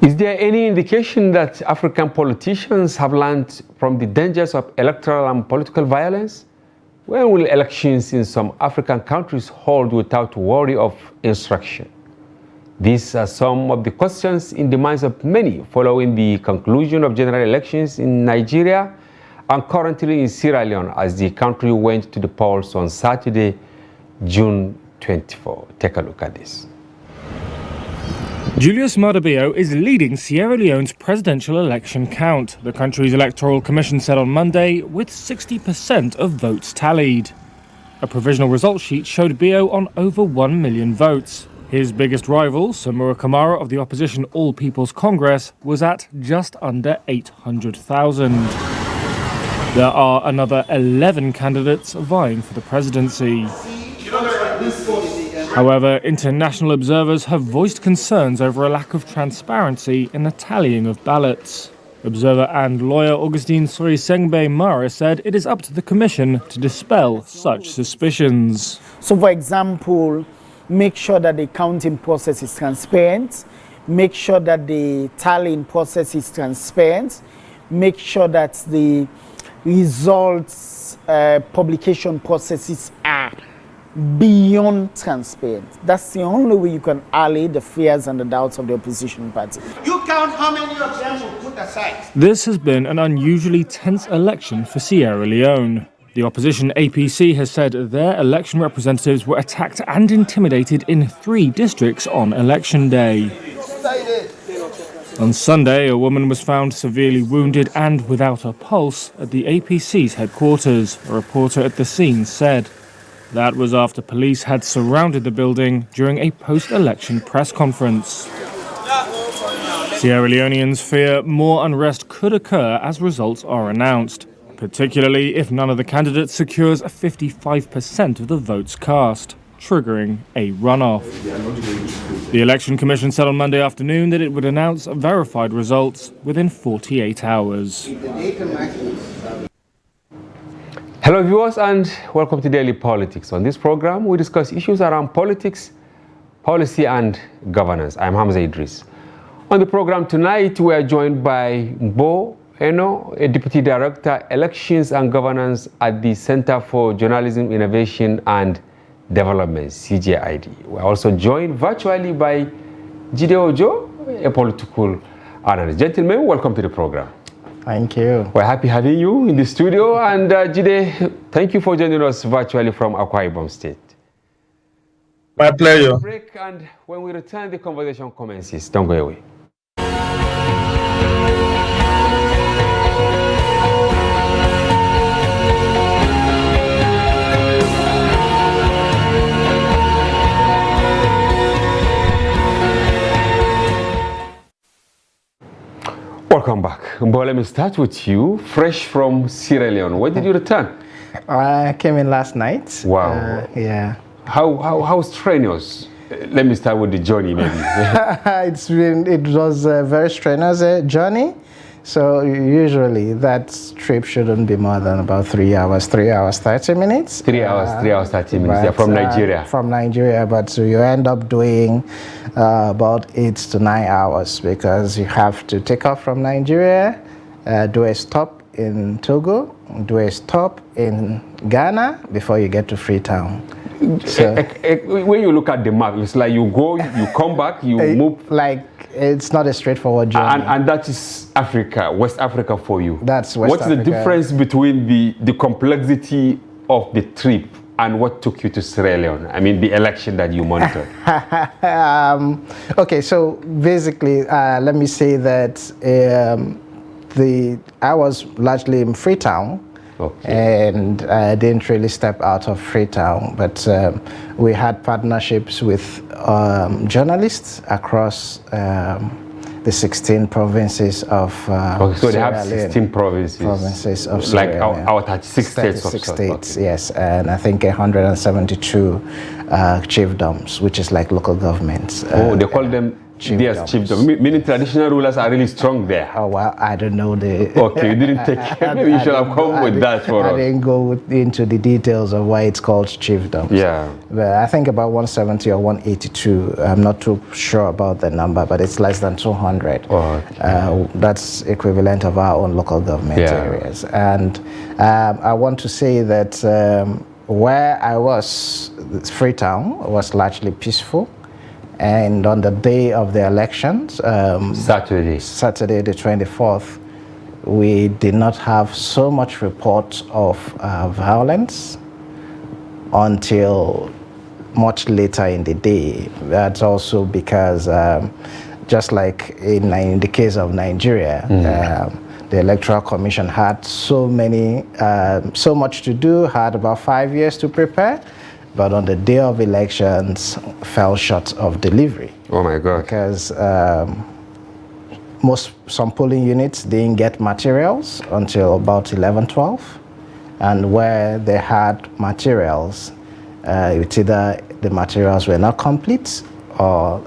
Is there any indication that African politicians have learned from the dangers of electoral and political violence? When will elections in some African countries hold without worry of insurrection? These are some of the questions in the minds of many following the conclusion of general elections in Nigeria and currently in Sierra Leone as the country went to the polls on Saturday, June 24. Take a look at this. Julius Maada Bio is leading Sierra Leone's presidential election count, the country's electoral commission said on Monday, with 60% of votes tallied. A provisional result sheet showed Bio on over 1 million votes. His biggest rival, Samura Kamara of the opposition All People's Congress, was at just under 800,000. There are another 11 candidates vying for the presidency. However, international observers have voiced concerns over a lack of transparency in the tallying of ballots. Observer and lawyer Augustine Sorisengbe Mara said it is up to the commission to dispel such suspicions. So, for example, make sure that the counting process is transparent, make sure that the tallying process is transparent, make sure that the results publication processes are beyond transparent. That's the only way you can allay the fears and the doubts of the opposition party. You count how many of them will put aside. This has been an unusually tense election for Sierra Leone. The opposition APC has said their election representatives were attacked and intimidated in 3 districts on election day. On Sunday, a woman was found severely wounded and without a pulse at the APC's headquarters, a reporter at the scene said. That was after police had surrounded the building during a post-election press conference. Sierra Leoneans fear more unrest could occur as results are announced, particularly if none of the candidates secures 55% of the votes cast, triggering a runoff. The Election Commission said on Monday afternoon that it would announce verified results within 48 hours. Hello viewers and welcome to Daily Politics. On this program, we discuss issues around politics, policy and governance. I'm Hamza Idris. On the program tonight, we are joined by Mbo Eno, a Deputy Director, Elections and Governance at the Center for Journalism, Innovation and Development, CJID. We are also joined virtually by Jide Ojo, a political analyst. Gentlemen, welcome to the program. Thank you. We're happy having you in the studio. And Jide, thank you for joining us virtually from Akwa Ibom State. My pleasure. Break, and when we return, the conversation commences. Don't go away. Welcome back. Mbo, let me start with you. Fresh from Sierra Leone. When did you return? I came in last night. Wow. Yeah. How strenuous? Let me start with the journey, maybe. It was a very strenuous journey. So usually that trip shouldn't be more than about 3 hours, 3 hours, 30 minutes. 3 hours, 30 minutes. Yeah, from Nigeria. From Nigeria, but so you end up doing about 8 to 9 hours because you have to take off from Nigeria, do a stop in Togo, do a stop in Ghana before you get to Freetown. So, when you look at the map, it's like you go, you come back, you move. Like it's not a straightforward journey. And that is Africa, West Africa for you. That's West Africa. What's the difference between the complexity of the trip and what took you to Sierra Leone? I mean, the election that you monitored. Okay, so basically, let me say that I was largely in Freetown. Okay. And I didn't really step out of Freetown, but we had partnerships with journalists across the 16 provinces of okay, so they have 16 provinces of Sierra Leone. Like our 36 states. 36 states, yes, and I think 172 chiefdoms, which is like local governments. They call them chiefdoms, meaning traditional rulers are really strong there. Oh, well, I don't know the... Okay, you didn't take maybe you should have come with that for us. I didn't go into the details of why it's called chiefdoms. Yeah. But I think about 170 or 182. I'm not too sure about the number, but it's less than 200. Oh, okay. That's equivalent of our own local government areas. And I want to say that where I was, Freetown, was largely peaceful. And on the day of the elections, Saturday the 24th, we did not have so much reports of violence until much later in the day. That's also because, just like in the case of Nigeria, the Electoral Commission had so much to do, had about 5 years to prepare. But on the day of elections, fell short of delivery. Oh my God! Because some polling units didn't get materials until about 11:12, and where they had materials, it's either the materials were not complete, or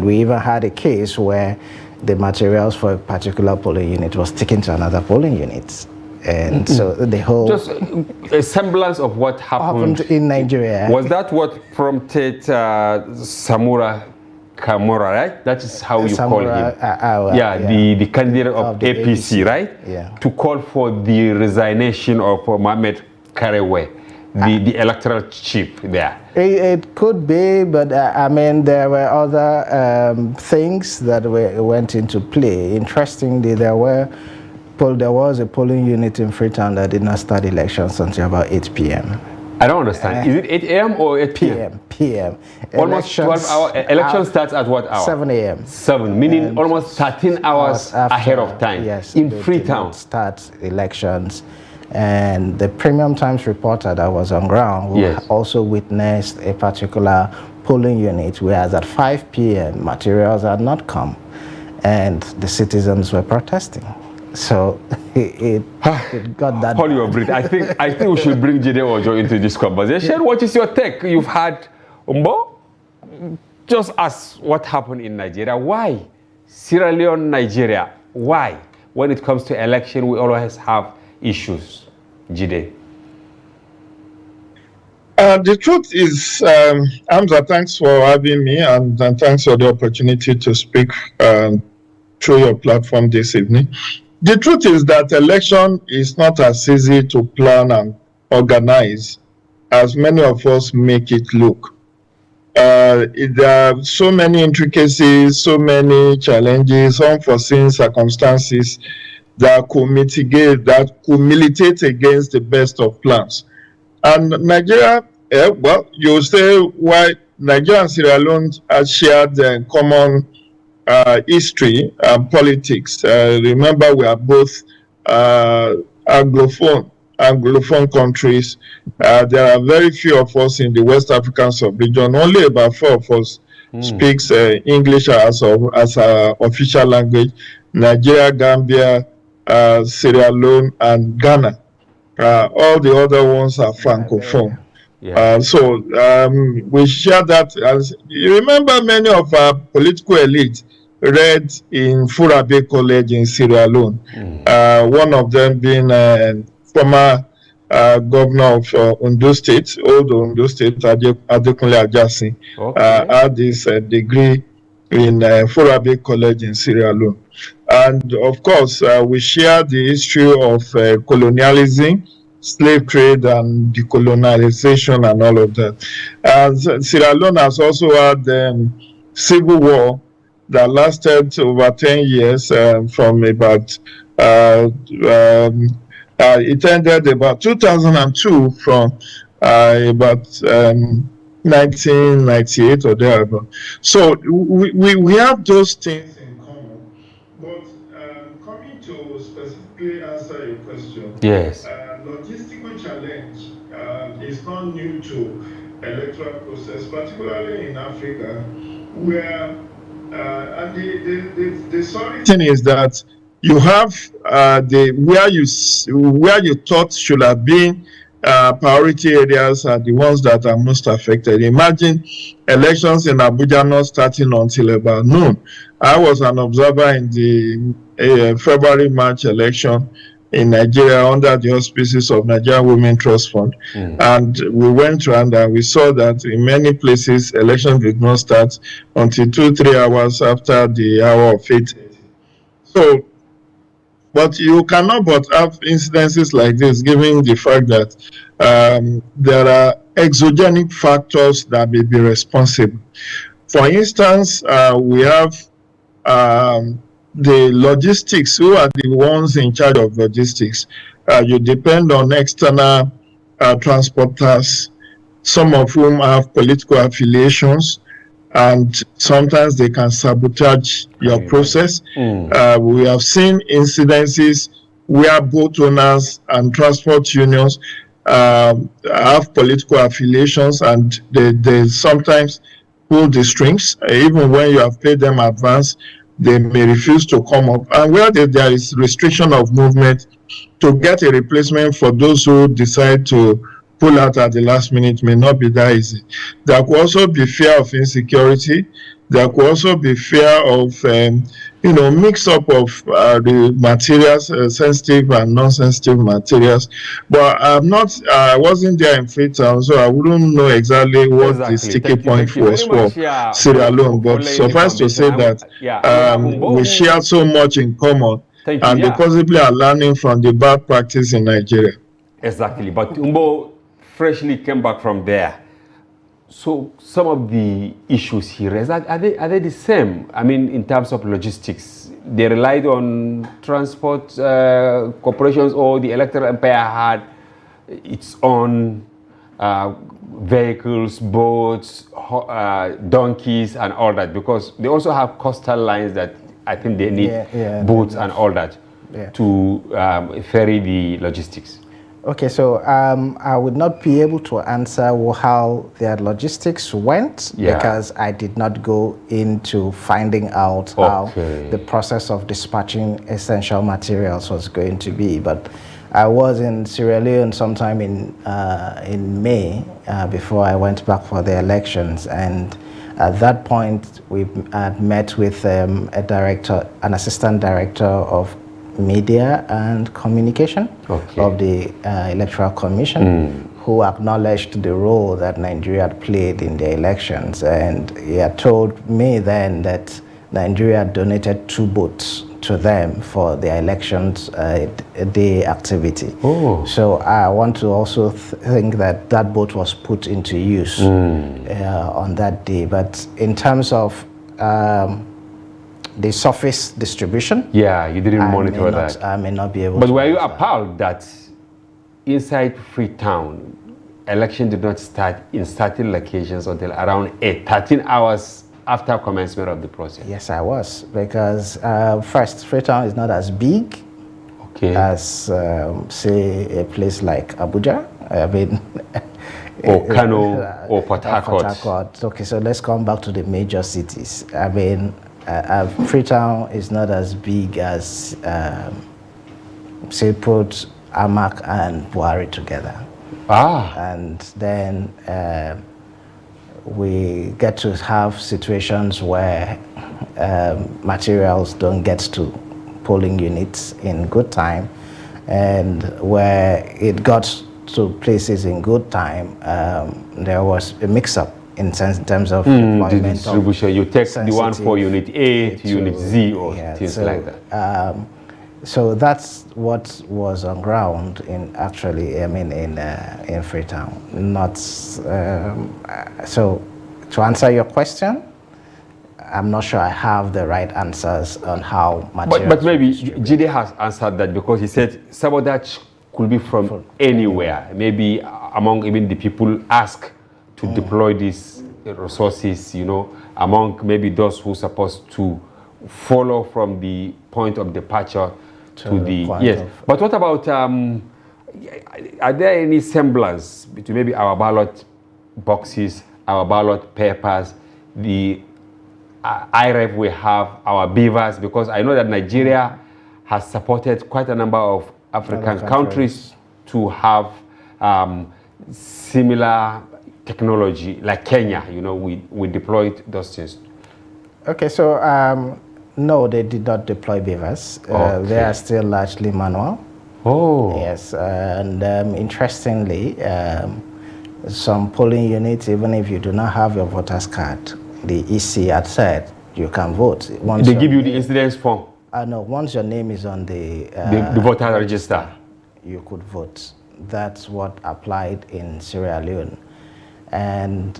we even had a case where the materials for a particular polling unit was taken to another polling unit. And so the whole... Just a semblance of what happened in Nigeria. Was that what prompted Samura Kamara, right? That is how you call him. The candidate of APC, right? Yeah. To call for the resignation of Mohamed Karewe, the electoral chief there. It could be, but there were other things that went into play. Interestingly, there was a polling unit in Freetown that did not start elections until about 8 p.m. I don't understand. Is it 8 a.m. or 8 p.m.? p.m. Almost 12 hours. Election starts at what hour? 7 a.m. 7, meaning and almost 13 hours ahead of time. Yes. In Freetown. Start elections. And the Premium Times reporter that was on ground who also witnessed a particular polling unit, whereas at 5 p.m. materials had not come, and the citizens were protesting. So it got that. Hold your breath. I think we should bring Jide Ojo into this conversation. What is your take? You've had Umbo. Just ask what happened in Nigeria. Why Sierra Leone, Nigeria? Why? When it comes to election, we always have issues. Jide. The truth is, Hamza, thanks for having me, and thanks for the opportunity to speak through your platform this evening. The truth is that election is not as easy to plan and organize as many of us make it look. There are so many intricacies, so many challenges, unforeseen circumstances that could militate against the best of plans. And Nigeria, you say why Nigeria and Sierra Leone have shared common history and politics. Remember, we are both Anglophone countries. There are very few of us in the West African sub-region. Only about 4 of us speaks English as our official language. Nigeria, Gambia, Sierra Leone, and Ghana. All the other ones are Francophone. So we share that. As you remember, many of our political elites read in Furabe College in Sierra Leone. One of them being former governor of Ondo State, old Ondo State, Adekunle Ajasin, had this degree in Furabe College in Sierra Leone. And of course, we share the history of colonialism, slave trade, and decolonization, and all of that. Sierra Leone has also had civil war that lasted over 10 years, from about it ended about 2002 from about 1998 or thereabout. So we have those things in common. But coming to specifically answer your question, yes, logistical challenge is not new to electoral process, particularly in Africa, where the sorry thing is that you have where you thought should have been priority areas are the ones that are most affected. Imagine elections in Abuja not starting until about noon. I was an observer in the February-March election in Nigeria under the auspices of Nigerian Women Trust Fund. And we went around and we saw that in many places, elections did not start until 2-3 hours after the hour of 8. So, but you cannot but have incidences like this, given the fact that there are exogenic factors that may be responsible. For instance, we have the logistics. Who are the ones in charge of logistics? You depend on external transporters, some of whom have political affiliations, and sometimes they can sabotage your process. We have seen incidences where boat owners and transport unions have political affiliations, and they sometimes pull the strings. Even when you have paid them advance, they may refuse to come up. And where there is restriction of movement, to get a replacement for those who decide to pull out at the last minute may not be that easy. There could also be fear of insecurity. There could also be fear of, mix up of the materials, sensitive and non-sensitive materials. But I wasn't there in Freetown, so I wouldn't know exactly what the sticky point was for Sierra Leone. But suffice to say that we share so much in common, and they possibly are learning from the bad practice in Nigeria. Exactly, but Umbo freshly came back from there. So some of the issues he raised, are they the same? I mean, in terms of logistics, they relied on transport corporations, or the electoral empire had its own vehicles, boats, donkeys, and all that, because they also have coastal lines that I think they need boats and all that to ferry the logistics. Okay, so I would not be able to answer how their logistics went because I did not go into finding out how the process of dispatching essential materials was going to be. But I was in Sierra Leone sometime in May before I went back for the elections, and at that point we had met with an assistant director of media and communication of the Electoral Commission, who acknowledged the role that Nigeria had played in the elections. And he had told me then that Nigeria had donated 2 boats to them for the elections day activity. So I want to also think that that boat was put into use on that day. But in terms of the surface distribution, you didn't monitor that. I may not be able but to. But were you appalled that inside Freetown, election did not start in certain locations until around 13 hours after commencement of the process? Yes, I was, because first, Freetown is not as big as, say, a place like Abuja. I mean, or Kano, or Port Harcourt. Okay, so let's come back to the major cities. I mean, Freetown is not as big as, say, put Amak and Buhari together. And then we get to have situations where materials don't get to polling units in good time, and where it got to places in good time, there was a mix-up in terms of the distribution. You take the one for unit A to unit Z or things like that. So that's what was on ground in Freetown. Not so. To answer your question, I'm not sure I have the right answers on how materials. But maybe Jide has answered that, because he said some of that could be from anywhere. Maybe among even the people asked to deploy these resources, among maybe those who are supposed to follow from the point of departure to the But what about, are there any semblance between maybe our ballot boxes, our ballot papers, the IREF we have, our beavers? Because I know that Nigeria has supported quite a number of African countries to have similar technology like Kenya? You know, we deployed those things. Okay, so no, they did not deploy beavers. Okay. They are still largely manual. Oh. Yes, and interestingly, some polling units, even if you do not have your voter's card, the EC had said you can vote. Once They give you the incidence form? No, once your name is on the voter register, you could vote. That's what applied in Sierra Leone. And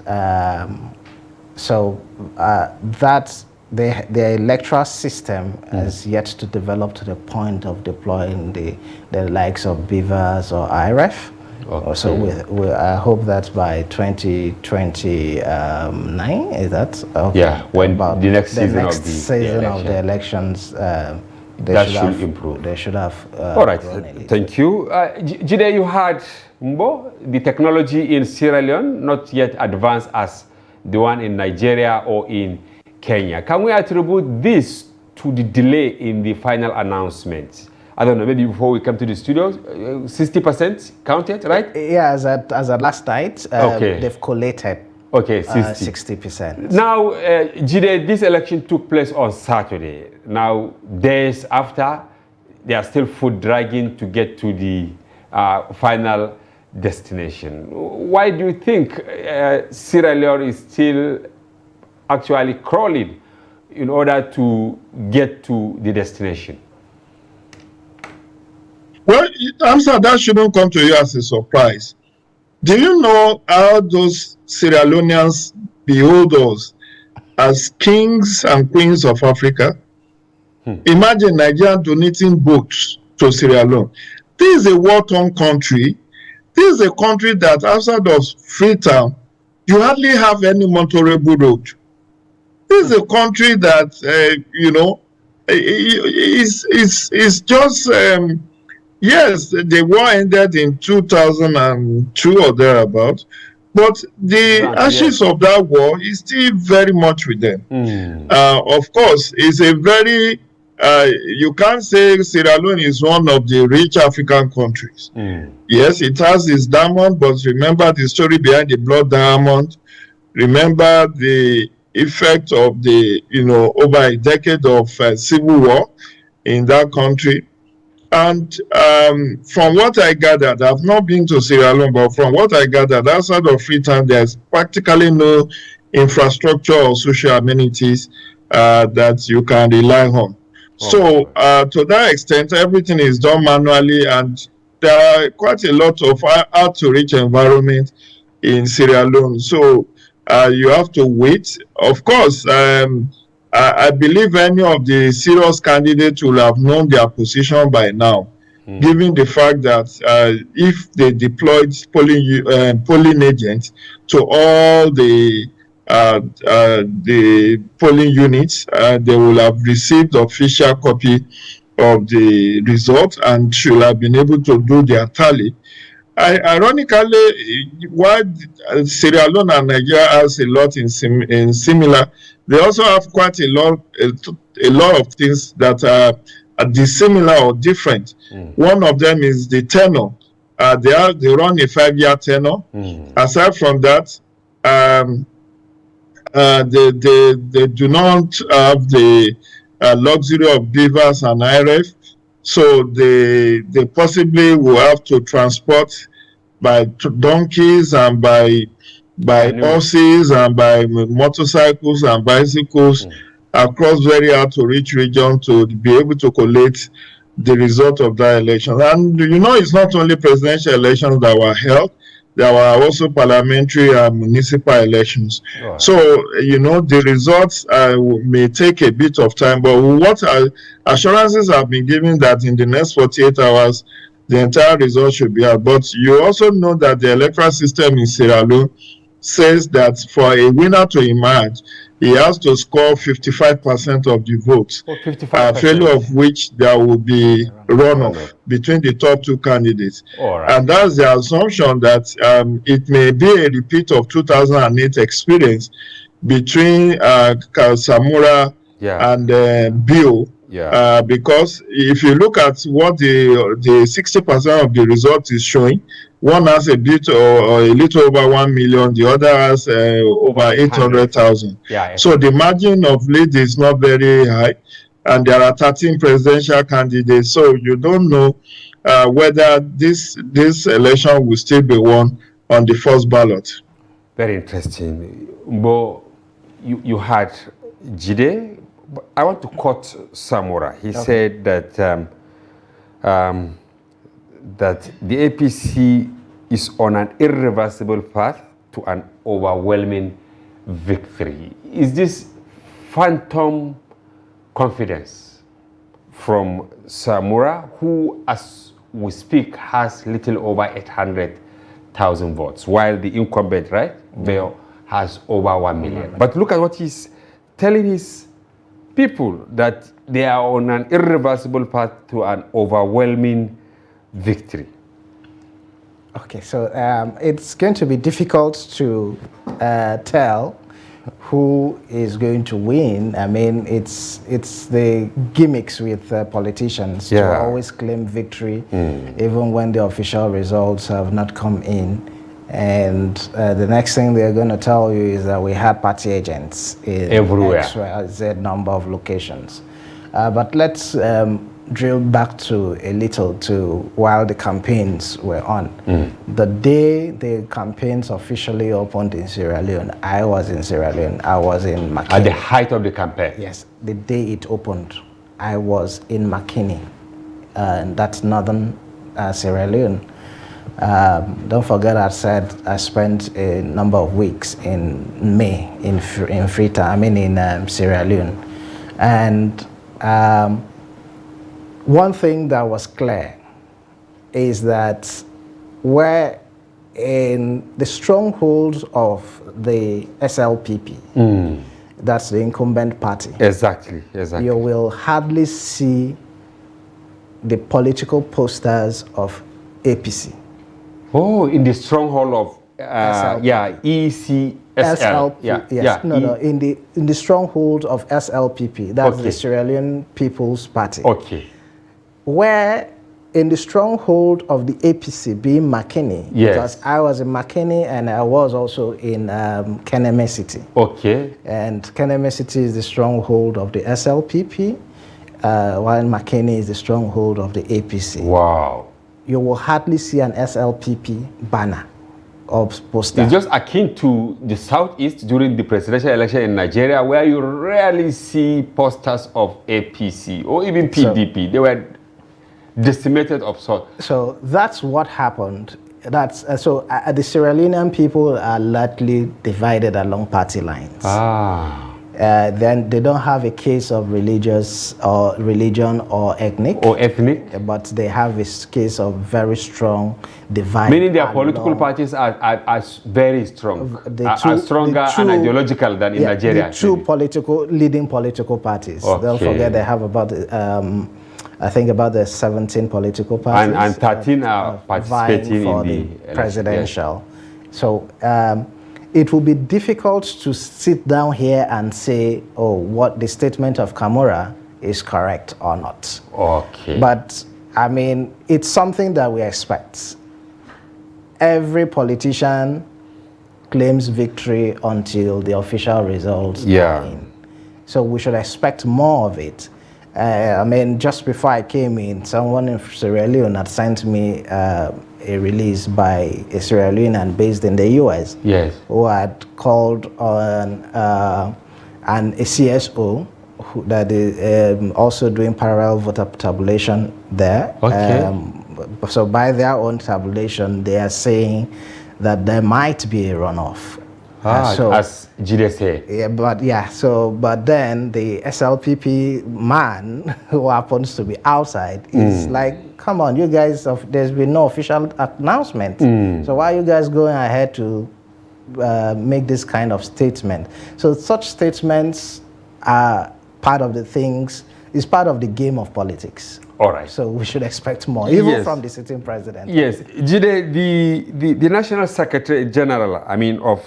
so that's the electoral system has yet to develop to the point of deploying the likes of beavers or IREF. Okay. So I hope that by 2029, is that? Okay. Yeah, when the next season of the elections, that should improve. They should have. All right, thank you. Jide, you had Mbo, the technology in Sierra Leone, not yet advanced as the one in Nigeria or in Kenya. Can we attribute this to the delay in the final announcement? I don't know, maybe before we come to the studio, 60% counted, right? Yeah, as at last night, okay. They've collated. Okay, 60%. Now, Jide, this election took place on Saturday. Now, days after, they are still foot dragging to get to the final destination. Why do you think Sierra Leone is still actually crawling in order to get to the destination? Well, Amsa, that shouldn't come to you as a surprise. Do you know how those Sierra Leoneans behold us as kings and queens of Africa? Imagine Nigeria donating boats to Sierra Leone. This is a war-torn country. This is a country that outside of Freetown, you hardly have any motorable road. This is a country that, is just... yes, the war ended in 2002 or thereabout, but the ashes of that war is still very much with them. Of course, it's a very, you can't say Sierra Leone is one of the rich African countries. Yes, it has its diamond, but remember the story behind the Blood Diamond. Remember the effect of the, over a decade of civil war in that country. And from what I gathered, I've not been to Sierra Leone, but from what I gathered, outside of Freetown, there's practically no infrastructure or social amenities that you can rely on. So to that extent, everything is done manually, and there are quite a lot of out-to-reach environment in Sierra Leone. So you have to wait. Of course, I believe any of the serious candidates will have known their position by now, given the fact that if they deployed polling agents to all the polling units, they will have received official copy of the result and should have been able to do their tally. Ironically, while Sierra Leone and Nigeria has a lot in similar, they also have quite a lot of things that are dissimilar or different. One of them is the tenure. They run a 5-year tenure. Aside from that, they do not have the luxury of beavers and IREF, so they possibly will have to transport by donkeys and by horses and by motorcycles and bicycles across very hard to reach region to be able to collate the result of that election. And it's not only presidential elections that were held, there were also parliamentary and municipal elections. So, the results may take a bit of time, but what assurances have been given that in the next 48 hours, the entire result should be out. But you also know that the electoral system in Sierra Leone says that for a winner to emerge, he has to score 55% of the votes, failure of which there will be runoff between the top two candidates. And that's the assumption that it may be a repeat of 2008 experience between Samura and Bill, Because if you look at what the 60% of the result is showing, one has a bit or a little over 1 million, the other has over 800,000. Yeah. So the margin of lead is not very high, and there are 13 presidential candidates. So you don't know whether this election will still be won on the first ballot. Very interesting. Mbo, you had Jide. I want to quote Samura. He said that that the APC is on an irreversible path to an overwhelming victory. Is this phantom confidence from Samura, who, as we speak, has little over 800,000 votes, while the incumbent, right, Veo, has over 1 million. But look at what he's telling his people, that they are on an irreversible path to an overwhelming victory. Okay, so it's going to be difficult to tell who is going to win. I mean, it's the gimmicks with politicians to always claim victory, even when the official results have not come in. And the next thing they're going to tell you is that we had party agents in everywhere, XYZ number of locations. But let's drill back to a little to while the campaigns were on. The day the campaigns officially opened in Sierra Leone, I was in Sierra Leone. I was in Makini. At the height of the campaign? Yes, the day it opened, I was in Makini, and that's northern Sierra Leone. Don't forget, I said I spent a number of weeks in May in Freetown, I mean in Sierra Leone. And one thing that was clear is that we're in the strongholds of the SLPP, that's the incumbent party. Exactly. You will hardly see the political posters of APC. Oh, in the stronghold of ECSL. Yes. No, in the stronghold of SLPP, that's the Sierra Leone People's Party. Okay. Where in the stronghold of the APC, being Makini, because I was in Makini and I was also in Keneme City. Okay. And Keneme City is the stronghold of the SLPP, while Makini is the stronghold of the APC. Wow. You will hardly see an SLPP banner or poster. It's just akin to the Southeast during the presidential election in Nigeria, where you rarely see posters of APC or even PDP. They were decimated of sorts. So that's what happened. That's the Sierra Leonean people are largely divided along party lines. Then they don't have a case of religion or ethnic. But they have a case of very strong divide. Meaning their political parties are very strong, are stronger and ideological than in Nigeria. The two leading political parties. Don't forget they have about, I think about the 17 political parties. And 13 are participating for in the presidential. Yes. So it will be difficult to sit down here and say, oh, what the statement of Kamura is correct or not. Okay. But, I mean, it's something that we expect. Every politician claims victory until the official results are in. So we should expect more of it. I mean, just before I came in, someone in Sierra Leone had sent me a release by a Sierra Leonean based in the US, who had called on a CSO that is also doing parallel voter tabulation there. So by their own tabulation, they are saying that there might be a runoff. As Jide said. But then the SLPP man who happens to be outside is like, come on, you guys, there's been no official announcement. So why are you guys going ahead to make this kind of statement? So such statements are part of the things, is part of the game of politics. All right. So we should expect more, even from the sitting president. Yes. Jide, the National Secretary General, of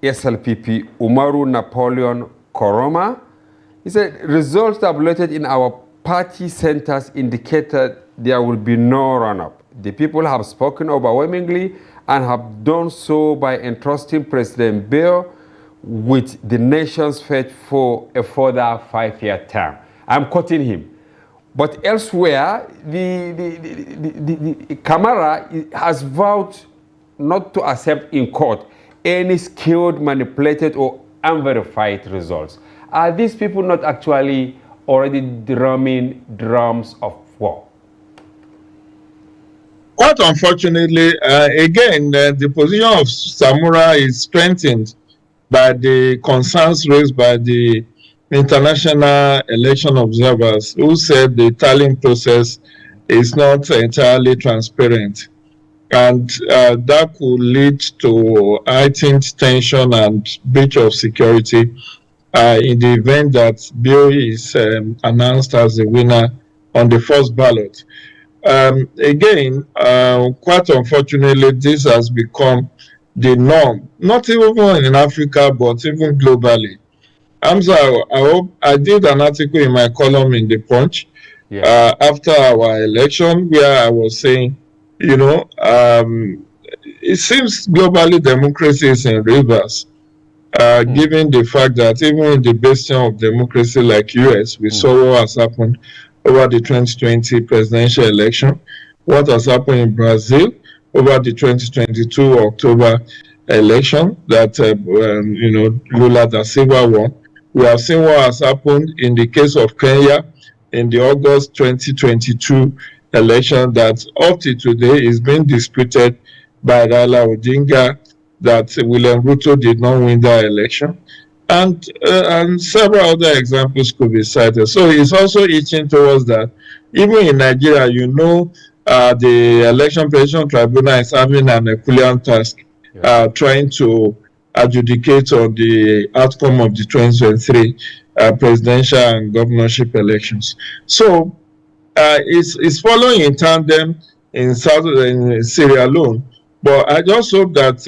SLPP, Umaru Napoleon Koroma, He said, results tabulated in our party centers indicated there will be no run-up. The people have spoken overwhelmingly and have done so by entrusting President Bill with the nation's fate for a further 5-year term. I'm quoting him. But elsewhere, the Camara has vowed not to accept in court any skewed, manipulated, or unverified results. Are these people not actually already drumming drums of war? Quite unfortunately, again, the position of Samura is strengthened by the concerns raised by the international election observers who said the tallying process is not entirely transparent. And that could lead to heightened tension and breach of security in the event that Bill is announced as the winner on the first ballot. Again, quite unfortunately, this has become the norm, not even in Africa, but even globally. I did an article in my column in The Punch after our election where I was saying, it seems globally democracy is in reverse, given the fact that even in the bastion of democracy like US, we saw what has happened over the 2020 presidential election, what has happened in Brazil over the 2022 October election that, Lula da Silva won. We have seen what has happened in the case of Kenya in the August 2022 election that up to today is being disputed by Raila Odinga that William Ruto did not win that election. And several other examples could be cited. So it's also itching towards that. Even in Nigeria, the Election Prevention Tribunal is having an Herculean task, trying to adjudicate on the outcome of the 2023 presidential and governorship elections. So it's following in tandem in Sierra Leone. But I just hope that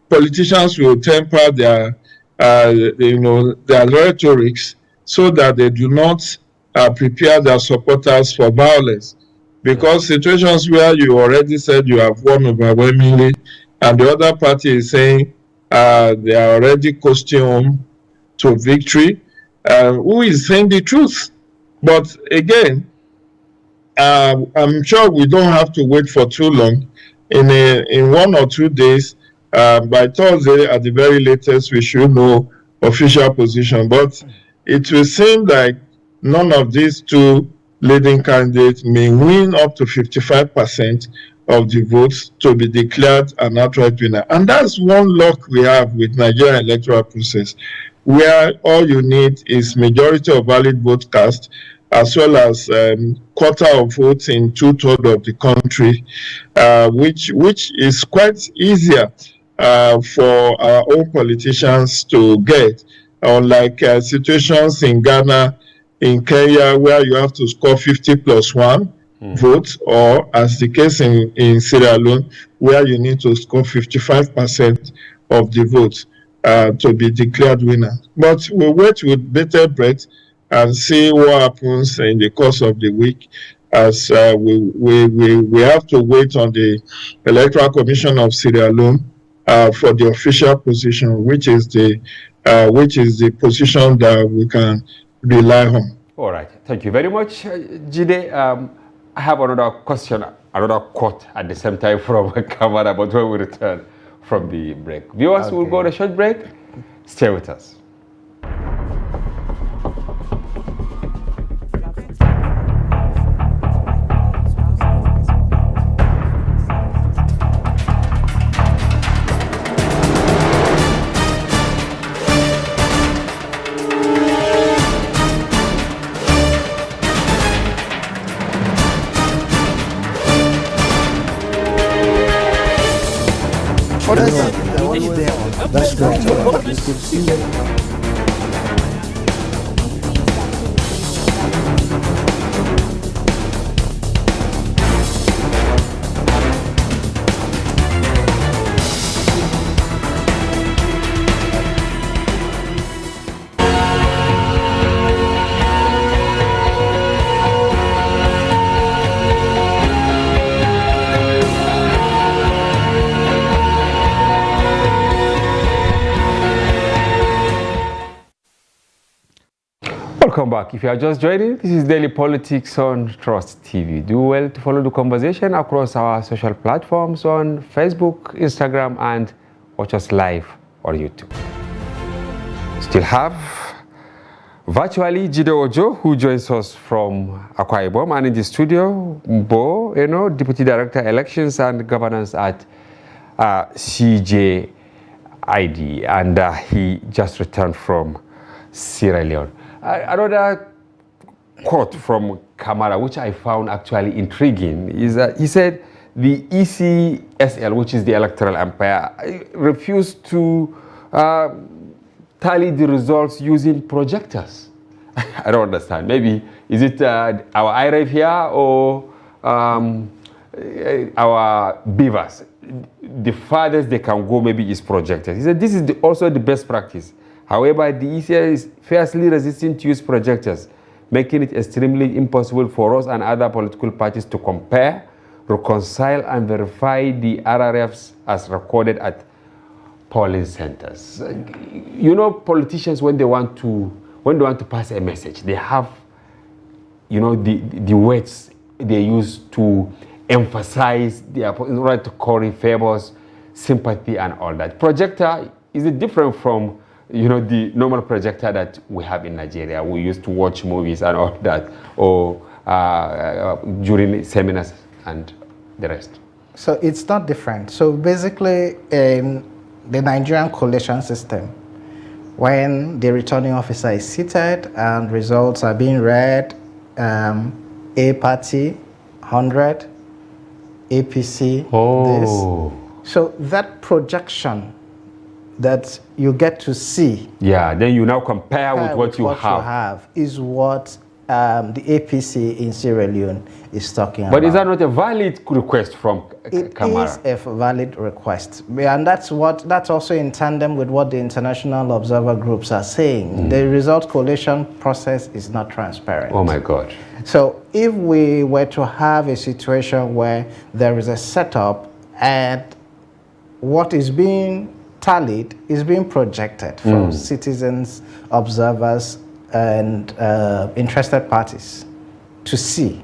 politicians will temper their rhetorics so that they do not prepare their supporters for violence. Because situations where you already said you have won overwhelmingly and the other party is saying they are already coasting home to victory, who is saying the truth? But again, I'm sure we don't have to wait for too long. In 1 or 2 days, by Thursday at the very latest, we should know official position. But it will seem like none of these two leading candidates may win up to 55% of the votes to be declared an outright winner. And that's one luck we have with Nigerian electoral process, where all you need is majority of valid vote cast, as well as quarter of votes in 2/3 of the country, which is quite easier for our own politicians to get, unlike situations in Ghana, in Kenya, where you have to score 50+1 votes, or as the case in Sierra Leone, where you need to score 55% of the votes to be declared winner. But we'll wait with bated breath and see what happens in the course of the week, as we have to wait on the Electoral Commission of Sierra Leone for the official position, which is the position that we can rely on. All right, thank you very much, Jide. I have another question, another quote at the same time from Kamara, but when we return from the break. Viewers, we'll go on a short break. Stay with us. That's great. Welcome back. If you are just joining, this is Daily Politics on Trust TV. Do well to follow the conversation across our social platforms on Facebook, Instagram, and watch us live on YouTube. Still have virtually Jide Ojo, who joins us from Akwa Ibom, and in the studio, Mbo, Deputy Director Elections and Governance at CJID, and he just returned from Sierra Leone. Another quote from Kamara, which I found actually intriguing, is that he said the ECSL, which is the Electoral Empire, refused to tally the results using projectors. I don't understand. Maybe, is it our IREF here or our beavers? The farthest they can go maybe is projectors. He said this is also the best practice. However, the ECL is fiercely resistant to use projectors, making it extremely impossible for us and other political parties to compare, reconcile, and verify the RRFs as recorded at polling centers. Politicians, when they want to pass a message, they have, the words they use to emphasize their right to curry favors, sympathy, and all that. Projector is it different from the normal projector that we have in Nigeria? We used to watch movies and all that, or during seminars and the rest. So it's not different. So basically, in the Nigerian collation system, when the returning officer is seated and results are being read, A party, 100, APC, this. So that projection that you get to see. Yeah, then you now compare with what you have. Is what the APC in Sierra Leone is talking about. But is that not a valid request from Kamara? It is a valid request. And that's also in tandem with what the international observer groups are saying. The result collation process is not transparent. Oh my God. So if we were to have a situation where there is a setup and what is being tallied is being projected from citizens, observers, and interested parties to see,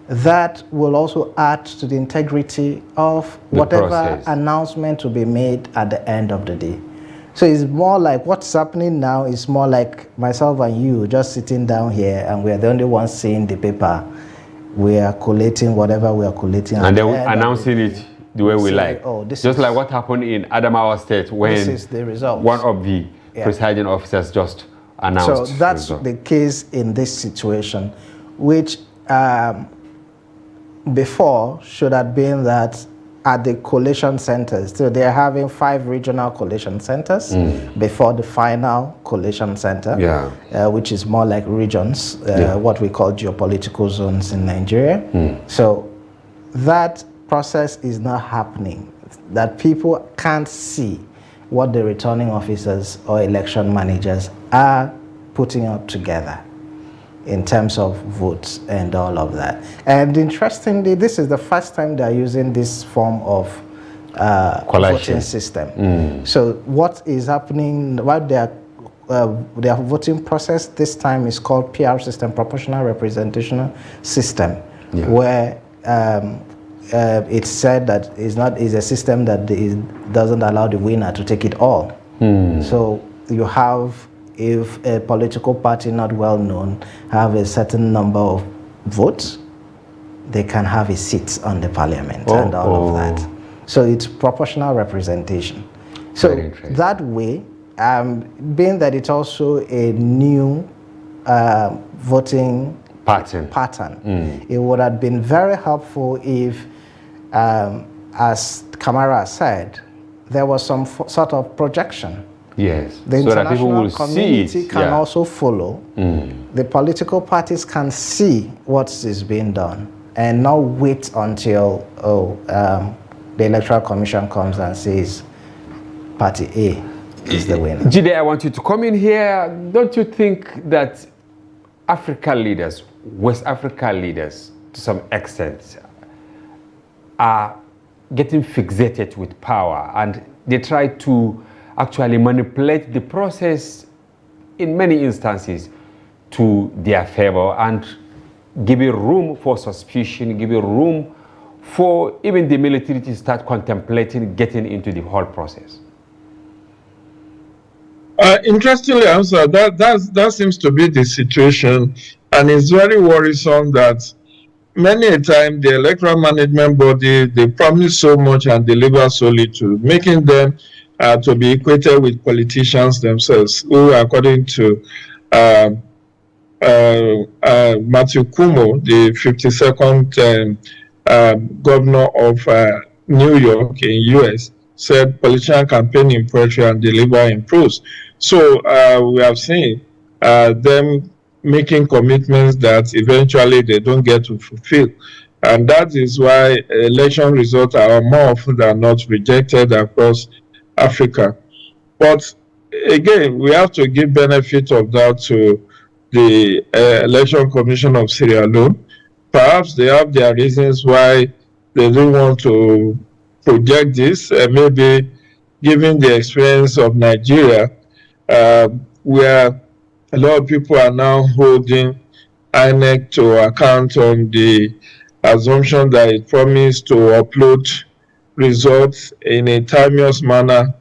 that will also add to the integrity of whatever announcement to be made at the end of the day. So it's more like what's happening now is more like myself and you just sitting down here and we are the only ones seeing the paper. We are collating whatever we are collating. And then announcing it the way we like. Just like what happened in Adamawa State when this is the result. One of the presiding officers just announced. So that's the case in this situation, which before should have been that at the collation centers. So they're having 5 regional collation centers before the final collation center, which is more like regions, what we call geopolitical zones in Nigeria. So that process is not happening, that people can't see what the returning officers or election managers are putting up together in terms of votes and all of that. And interestingly, this is the first time they're using this form of voting system. So what is happening, what their voting process this time is called PR system, proportional representational system, where it's said that is a system that doesn't allow the winner to take it all. So you have, if a political party not well known have a certain number of votes, they can have a seat on the parliament and all of that. So it's proportional representation. So that way, being that it's also a new voting pattern, it would have been very helpful if, as Kamara said, there was some sort of projection. Yes, the international community can also follow. The political parties can see what is being done and not wait until the Electoral Commission comes and says Party A is the winner. Jide, I want you to come in here. Don't you think that African leaders, West African leaders, to some extent, are getting fixated with power and they try to actually manipulate the process in many instances to their favor and giving room for suspicion, giving room for even the military to start contemplating getting into the whole process? Interestingly, answer that seems to be the situation, and it's very worrisome that many a time the electoral management body, they promise so much and deliver so little, making them to be equated with politicians themselves, who, according to Matthew Cuomo, the 52nd governor of New York in US, said politicians campaign in poetry and deliver in prose. So we have seen them making commitments that eventually they don't get to fulfill. And that is why election results are more often than not rejected across Africa. But again, we have to give benefit of that to the Election Commission of Sierra Leone. Perhaps they have their reasons why they don't want to project this. Maybe given the experience of Nigeria, where a lot of people are now holding INEC to account on the assumption that it promised to upload results in a timeous manner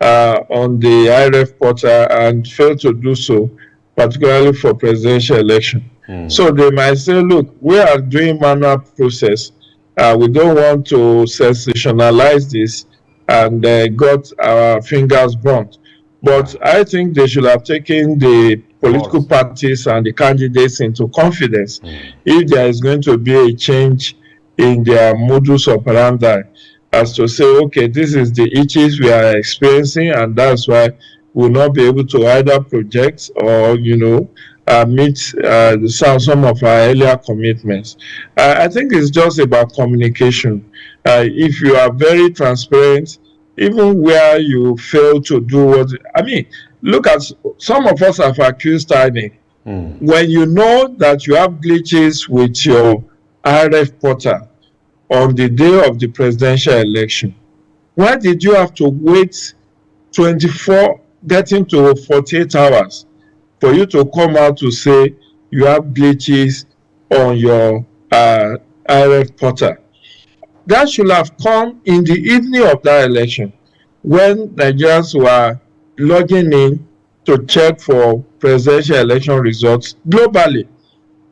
on the IREF portal and failed to do so, particularly for presidential election. So they might say, look, we are doing manual process. We don't want to sensationalize this and got our fingers burnt. But I think they should have taken the political parties and the candidates into confidence if there is going to be a change in their modus operandi, as to say, okay, this is the issues we are experiencing, and that's why we'll not be able to either project or, meet some of our earlier commitments. I think it's just about communication. If you are very transparent, even where you fail to do what, look at, some of us have accused INEC. When you know that you have glitches with your RF portal on the day of the presidential election, why did you have to wait getting to 48 hours for you to come out to say you have glitches on your RF portal? That should have come in the evening of that election, when Nigerians were logging in to check for presidential election results globally,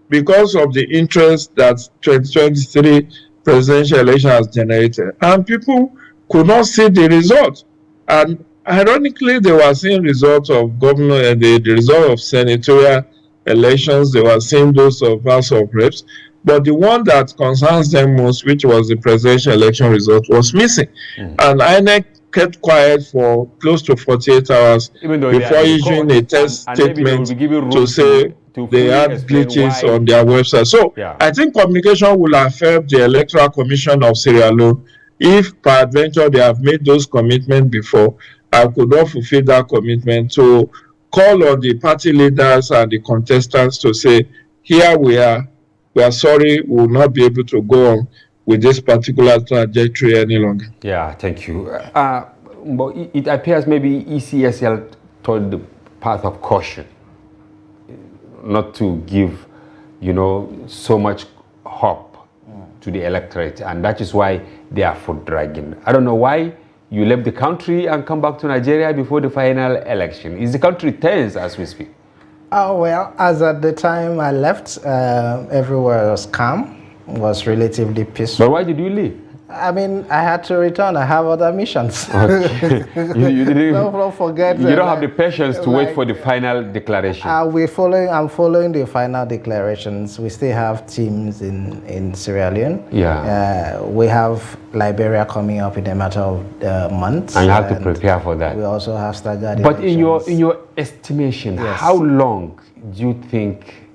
because of the interest that 2023 presidential election has generated. And people could not see the result. And ironically, they were seeing results of governor and the result of senatorial elections. They were seeing those of House of Reps. But the one that concerns them most, which was the presidential election result, was missing. And INEC kept quiet for close to 48 hours before issuing a test statement to say they had glitches on their website. So I think communication will have helped the Electoral Commission of Sierra Leone if peradventure they have made those commitments before. I could not fulfill that commitment to call on the party leaders and the contestants to say, here we are sorry, we will not be able to go on with this particular trajectory any longer. Yeah, thank you. But it appears maybe ECSL told the path of caution, not to give, so much hope to the electorate, and that is why they are foot dragging. I don't know why you left the country and come back to Nigeria before the final election. Is the country tense as we speak? Oh, well, as at the time I left, everywhere was calm, was relatively peaceful. But why did you leave? I had to return. I have other missions. Okay. you didn't, don't forget. You don't have the patience to wait for the final declaration. I'm following the final declarations. We still have teams in Sierra Leone. Yeah. We have Liberia coming up in a matter of months. And you have to prepare for that. We also have staggered But elections. in your estimation, yes, how long do you think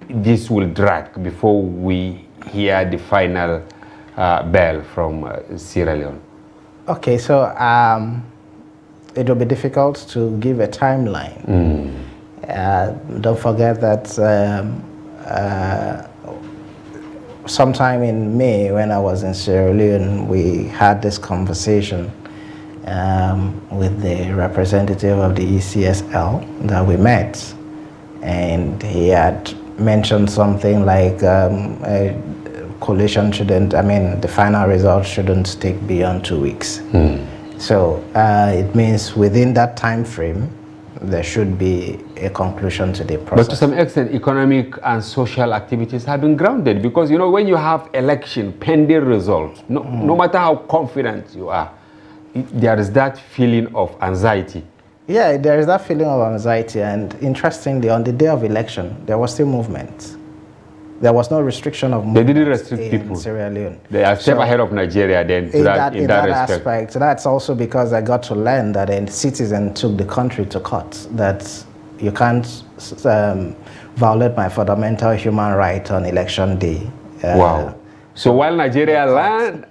this will drag before we hear the final bell from Sierra Leone? Okay, so it will be difficult to give a timeline. Don't forget that sometime in May, when I was in Sierra Leone, we had this conversation with the representative of the ECSL that we met. and he had mentioned something like a collation shouldn't, the final result shouldn't take beyond 2 weeks. So it means within that time frame, there should be a conclusion to the process. But to some extent, economic and social activities have been grounded because, when you have election pending results, no matter how confident you are, there is that feeling of anxiety. Yeah, there is that feeling of anxiety, and interestingly, on the day of election, there was still movement. There was no restriction of movement. They didn't restrict people. Sierra Leone. They are a step ahead of Nigeria then in that aspect. That's also because I got to learn that a citizen took the country to court, that you can't violate my fundamental human right on election day. Wow. So while Nigeria learned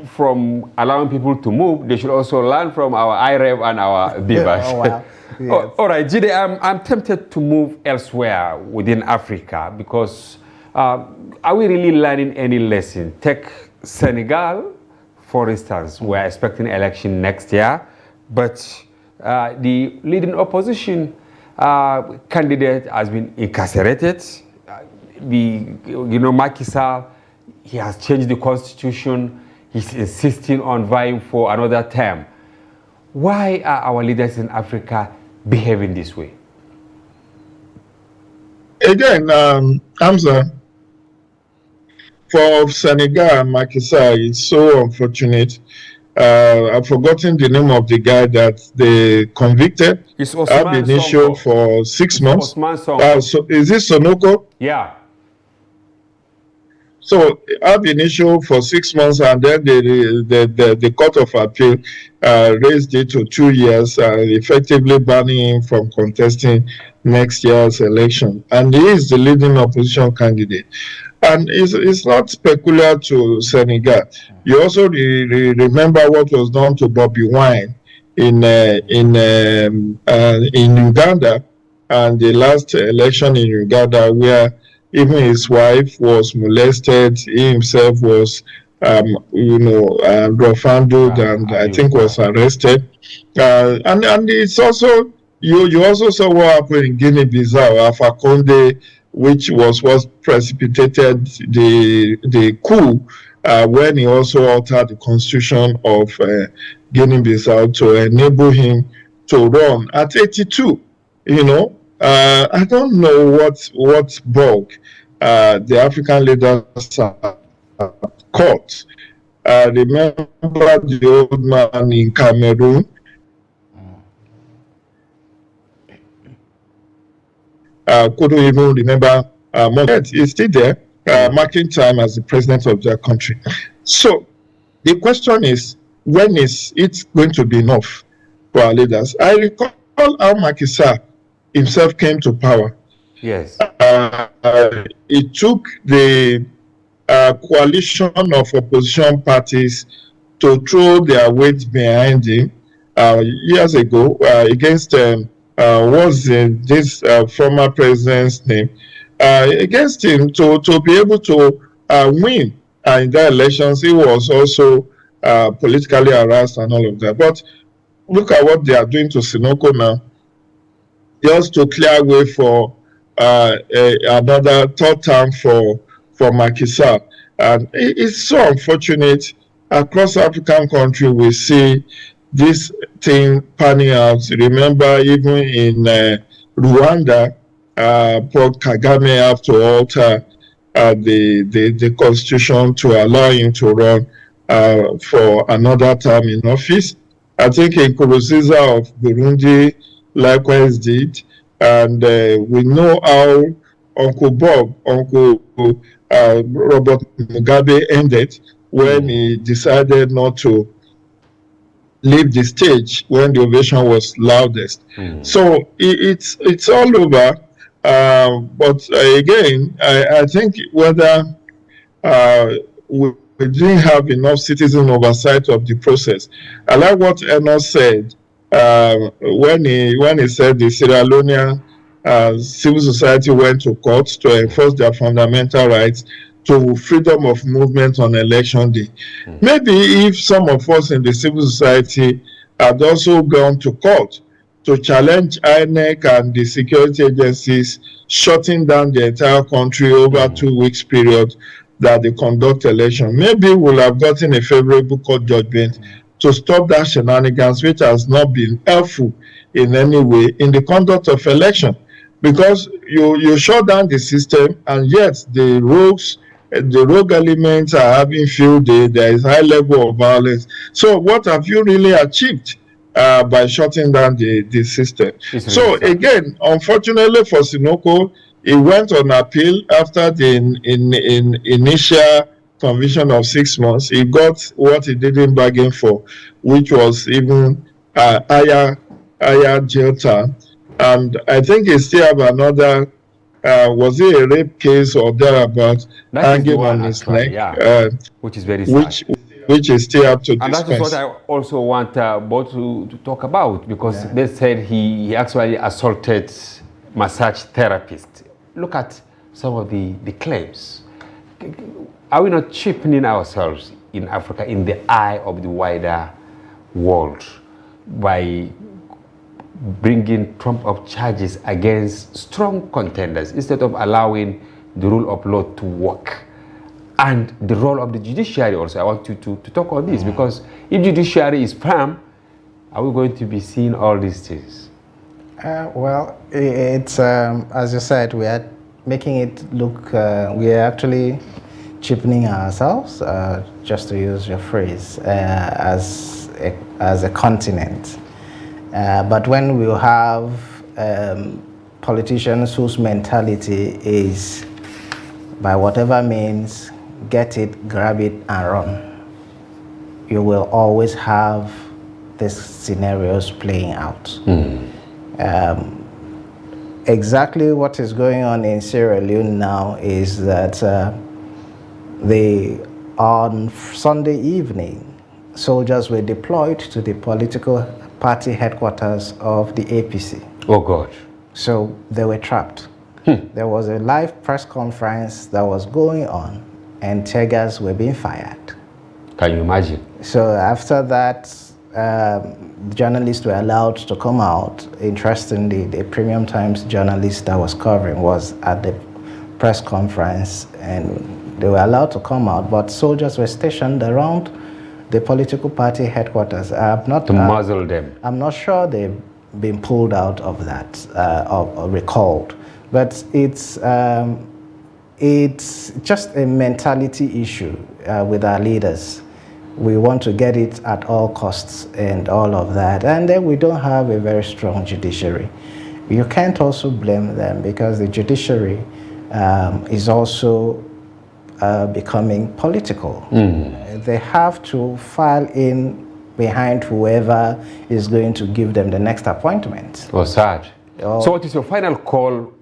from allowing people to move, they should also learn from our IREV and our BIVAS. Oh, wow. Yes. All right, Jide, I'm tempted to move elsewhere within Africa because are we really learning any lesson? Take Senegal, for instance. We're expecting election next year, but the leading opposition candidate has been incarcerated. Macky Sall, he has changed the constitution. He's insisting on vying for another term. Why are our leaders in Africa behaving this way? Again, Hamza, for Senegal and Macky Sall, it's so unfortunate. I've forgotten the name of the guy that they convicted. It's Osman Ab initio for 6 months. Osman Sonko. So is this Sonoko? Yeah. So ab initio for 6 months, and then the Court of Appeal raised it to 2 years, effectively banning him from contesting next year's election. And he is the leading opposition candidate. And it's not peculiar to Senegal. You also remember what was done to Bobby Wine in Uganda, and the last election in Uganda, where even his wife was molested, he himself was, profaned and I think was arrested. And it's also, you also saw what happened in Guinea-Bissau, Alpha Conde, which was what precipitated the coup when he also altered the constitution of Guinea-Bissau to enable him to run at 82. I don't know what bug the African leaders are caught. Remember the old man in Cameroon? Couldn't even remember. He's still there, marking time as the president of their country. So the question is, when is it going to be enough for our leaders? I recall how Macky Sall himself came to power. Yes. It took the coalition of opposition parties to throw their weight behind him years ago against what's this former president's name, against him to be able to win in the elections. He was also politically harassed and all of that. But look at what they are doing to Sonoko now, just to clear way for another third term for Macky Sall. And it's so unfortunate. Across African country, we see this thing panning out. Remember, even in Rwanda, Paul Kagame had to alter the constitution to allow him to run for another term in office. I think in Nkurunziza of Burundi likewise did. And we know how Uncle Robert Mugabe ended when he decided not to leave the stage when the ovation was loudest. So it's all over. But again, I think whether we didn't have enough citizen oversight of the process. I like what Enos said when he said the Sierra Leonean civil society went to court to enforce their fundamental rights to freedom of movement on election day. Maybe if some of us in the civil society had also gone to court to challenge INEC and the security agencies shutting down the entire country over 2 weeks period that they conduct election. Maybe we'll have gotten a favorable court judgment to stop that shenanigans, which has not been helpful in any way in the conduct of election. Because you shut down the system, and yet the rogue elements are having field day. There is high level of violence. So what have you really achieved by shutting down the system? So again, unfortunately for Sinoko, it went on appeal after the initial conviction of 6 months. He got what he didn't bargain for, which was even higher jail time. And I think he still have another, was it a rape case or thereabout, hanging on his neck, which is very sad. Which is still up to discuss. And that is what I also want both to talk about, because they said he actually assaulted massage therapist. Look at some of the claims. Are we not cheapening ourselves in Africa in the eye of the wider world by bringing trump-up charges against strong contenders instead of allowing the rule of law to work? And the role of the judiciary also. I want you to talk on this, because if judiciary is firm, are we going to be seeing all these things? Well, it's as you said, we are making it look, we are actually cheapening ourselves, just to use your phrase, as a continent. But when we have politicians whose mentality is, by whatever means, get it, grab it, and run, you will always have these scenarios playing out. Exactly what is going on in Sierra Leone now is that on Sunday evening, soldiers were deployed to the political party headquarters of the APC. Oh God. So they were trapped. There was a live press conference that was going on, and tear gas were being fired. Can you imagine? So after that, journalists were allowed to come out. Interestingly, the Premium Times journalist that was covering was at the press conference, and they were allowed to come out, but soldiers were stationed around the political party headquarters. To muzzle them. I'm not sure they've been pulled out of that or recalled, but it's just a mentality issue with our leaders. We want to get it at all costs and all of that, and then we don't have a very strong judiciary. You can't also blame them, because the judiciary is also becoming political. They have to file in behind whoever is going to give them the next appointment. Oh, sad. So what is your final call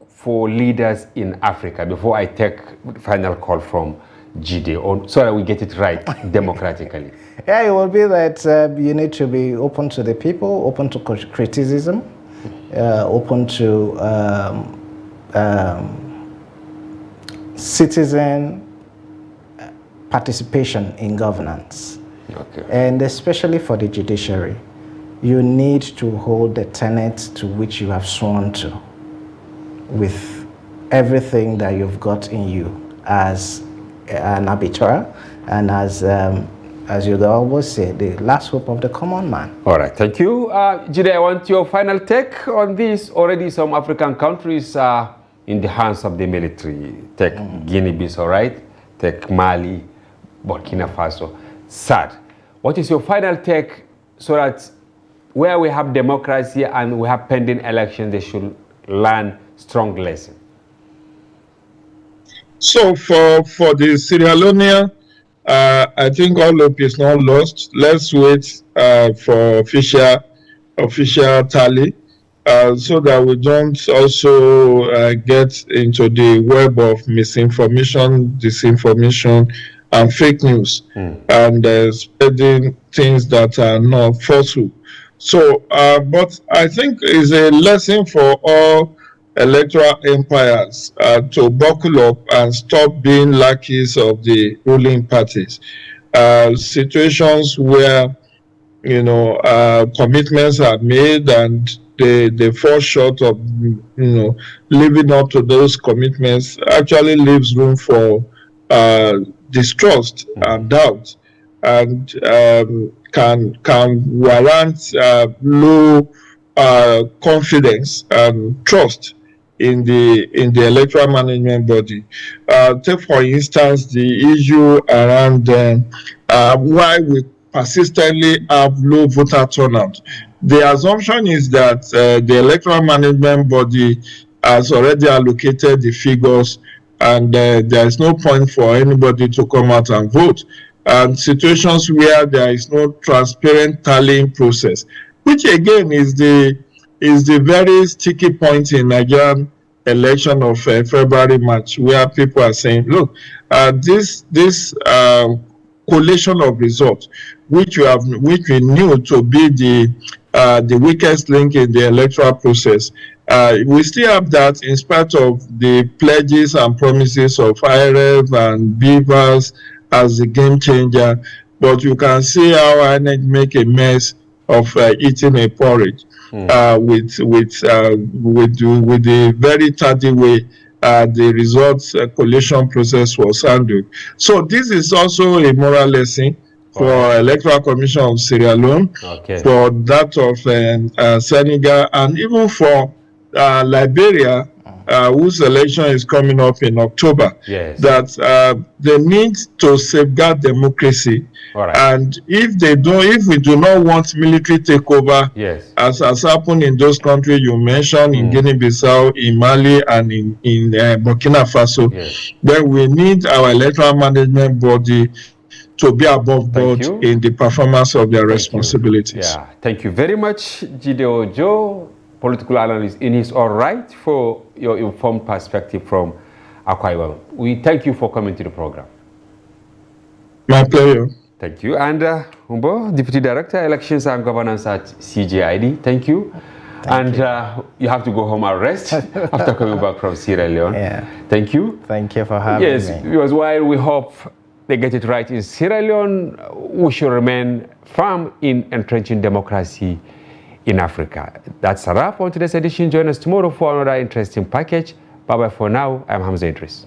for leaders in Africa before I take the final call from Jide, so that we get it right democratically? Yeah, it will be that you need to be open to the people, open to criticism, open to citizen participation in governance. Okay. And especially for the judiciary, you need to hold the tenets to which you have sworn to, with everything that you've got in you as an arbiter, and as you always say, the last hope of the common man. All right, thank you. Jide, I want your final take on this. Already some African countries are in the hands of the military. Take Guinea-Bissau, right? Take Mali, Burkina Faso. Sad. What is your final take, so that where we have democracy and we have pending elections, they should learn strong lesson? So for the Sierra Leonean, I think all hope is not lost. Let's wait for official tally, so that we don't also get into the web of misinformation, disinformation, and fake news, and spreading things that are not falsehood. So, but I think it's a lesson for all electoral empires to buckle up and stop being lackeys of the ruling parties. Situations where commitments are made and they fall short of, living up to those commitments, actually leaves room for distrust and doubt, and can warrant low confidence and trust in the electoral management body. Take for instance the issue around why we persistently have low voter turnout. The assumption is that the electoral management body has already allocated the figures, and there is no point for anybody to come out and vote. And situations where there is no transparent tallying process, which again is the very sticky point in Nigerian election of February, March, where people are saying, look, this collation of results, which we knew to be the weakest link in the electoral process, we still have that in spite of the pledges and promises of IREV and Beavers as the game changer. But you can see how INEC make a mess of eating a porridge with the very tardy way the results collation process was handled. So this is also a moral lesson for Electoral Commission of Sierra Leone, for that of Senegal, and even for Liberia, whose election is coming up in October. That they need to safeguard democracy. And if we do not want military takeover, as has happened in those countries you mentioned, in Guinea-Bissau, in Mali, and in Burkina Faso, then we need our electoral management body to be above board in the performance of their responsibilities. Thank you very much, Jide Ojo, political analyst in his own right, for your informed perspective from Akwa Ibom. We thank you for coming to the program. My pleasure. Thank you. And Umbo, Deputy Director, Elections and Governance at CJID, thank you. Thank you. You have to go home and rest after coming back from Sierra Leone. Thank you. Thank you for having me. Yes, because while we hope they get it right in Sierra Leone, we should remain firm in entrenching democracy in Africa. That's a wrap on today's edition. Join us tomorrow for another interesting package. Bye-bye for now. I'm Hamza Idris.